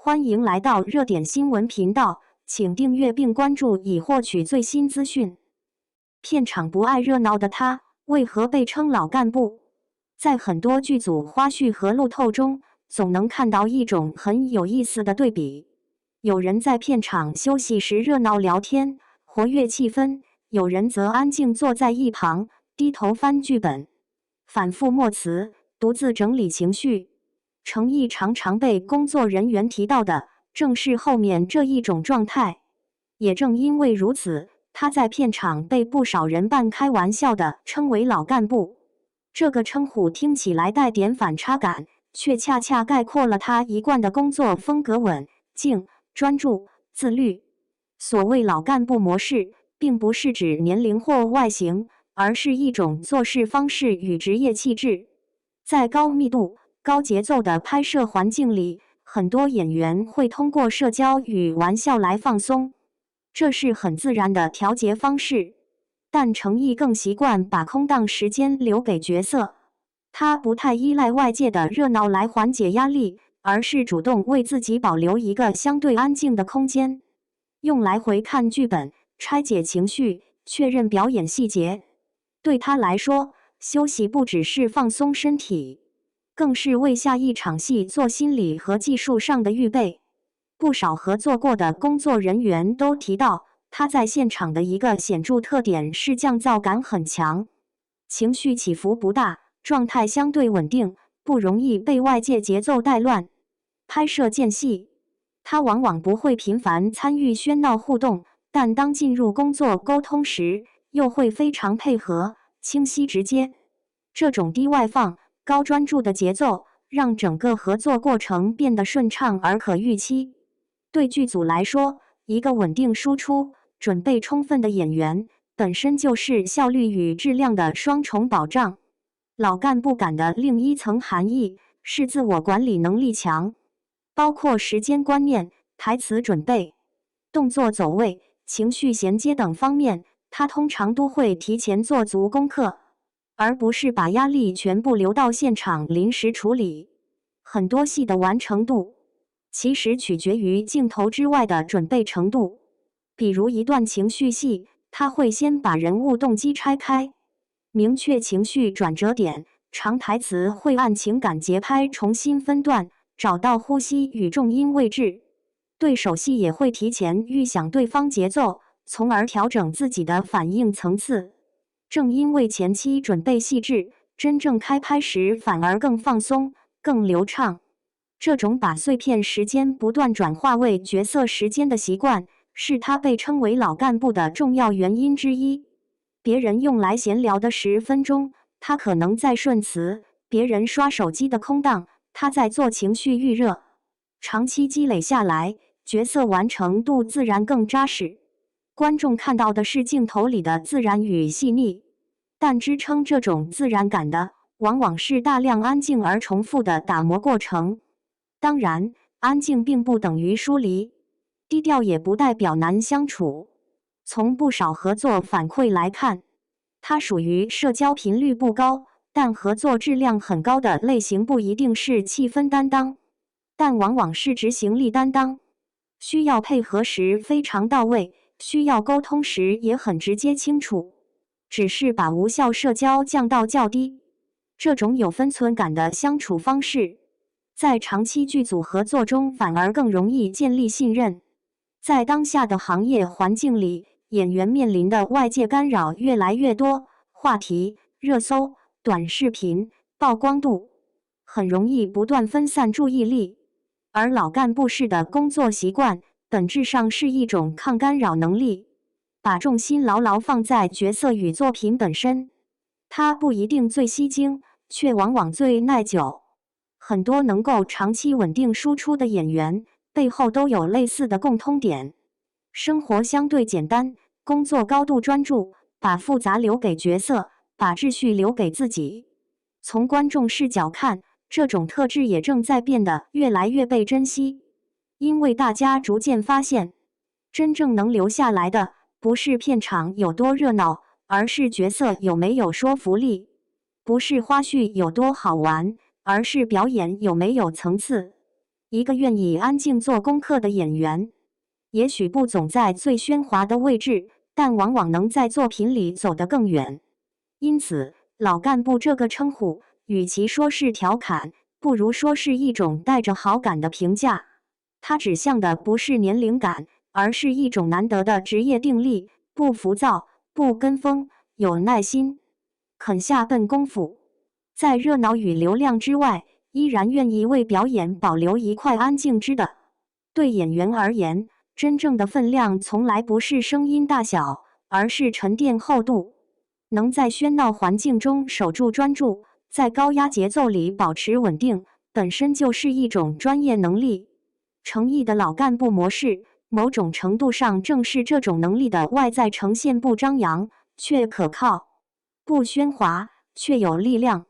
欢迎来到热点新闻频道，请订阅并关注以获取最新资讯。片场不爱热闹的他，为何被称老干部？在很多剧组花絮和路透中，总能看到一种很有意思的对比：有人在片场休息时热闹聊天，活跃气氛；有人则安静坐在一旁，低头翻剧本，反复默词，独自整理情绪。程毅常常被工作人员提到的，正是后面这一种状态。也正因为如此，他在片场被不少人半开玩笑地称为老干部。这个称呼听起来带点反差感，却恰恰概括了他一贯的工作风格：稳静、专注、自律。所谓老干部模式，并不是指年龄或外形，而是一种做事方式与职业气质。在高密度、高节奏的拍摄环境里，很多演员会通过社交与玩笑来放松，这是很自然的调节方式。但程毅更习惯把空档时间留给角色，他不太依赖外界的热闹来缓解压力，而是主动为自己保留一个相对安静的空间，用来回看剧本、拆解情绪、确认表演细节。对他来说，休息不只是放松身体，更是为下一场戏做心理和技术上的预备。不少合作过的工作人员都提到，他在现场的一个显著特点是降噪感很强，情绪起伏不大，状态相对稳定，不容易被外界节奏带乱。拍摄间隙，他往往不会频繁参与喧闹互动，但当进入工作沟通时，又会非常配合，清晰直接。这种低外放、高专注的节奏，让整个合作过程变得顺畅而可预期。对剧组来说，一个稳定输出、准备充分的演员，本身就是效率与质量的双重保障。老干部感的另一层含义是自我管理能力强，包括时间观念、台词准备、动作走位、情绪衔接等方面，他通常都会提前做足功课，而不是把压力全部留到现场临时处理。很多戏的完成度其实取决于镜头之外的准备程度。比如一段情绪戏，他会先把人物动机拆开，明确情绪转折点，长台词会按情感节拍重新分段，找到呼吸与重音位置。对手戏也会提前预想对方节奏，从而调整自己的反应层次。正因为前期准备细致，真正开拍时反而更放松、更流畅。这种把碎片时间不断转化为角色时间的习惯，是他被称为老干部的重要原因之一。别人用来闲聊的10分钟，他可能在顺词；别人刷手机的空档，他在做情绪预热。长期积累下来，角色完成度自然更扎实。观众看到的是镜头里的自然与细腻，但支撑这种自然感的，往往是大量安静而重复的打磨过程。当然，安静并不等于疏离，低调也不代表难相处。从不少合作反馈来看，他属于社交频率不高，但合作质量很高的类型。不一定是气氛担当，但往往是执行力担当。需要配合时非常到位，需要沟通时也很直接清楚，只是把无效社交降到较低。这种有分寸感的相处方式，在长期剧组合作中反而更容易建立信任。在当下的行业环境里，演员面临的外界干扰越来越多，话题、热搜、短视频、曝光度，很容易不断分散注意力。而老干部式的工作习惯，本质上是一种抗干扰能力，把重心牢牢放在角色与作品本身。它不一定最吸睛，却往往最耐久。很多能够长期稳定输出的演员，背后都有类似的共通点：生活相对简单，工作高度专注，把复杂留给角色，把秩序留给自己。从观众视角看，这种特质也正在变得越来越被珍惜，因为大家逐渐发现，真正能留下来的，不是片场有多热闹，而是角色有没有说服力；不是花絮有多好玩，而是表演有没有层次。一个愿意安静做功课的演员，也许不总在最喧哗的位置，但往往能在作品里走得更远。因此，老干部这个称呼，与其说是调侃，不如说是一种带着好感的评价。它指向的不是年龄感，而是一种难得的职业定力：不浮躁，不跟风，有耐心，肯下笨功夫。在热闹与流量之外，依然愿意为表演保留一块安静之地。对演员而言，真正的分量从来不是声音大小，而是沉淀厚度。能在喧闹环境中守住专注，在高压节奏里保持稳定，本身就是一种专业能力。诚意的老干部模式，某种程度上正是这种能力的外在呈现：不张扬却可靠，不喧哗却有力量。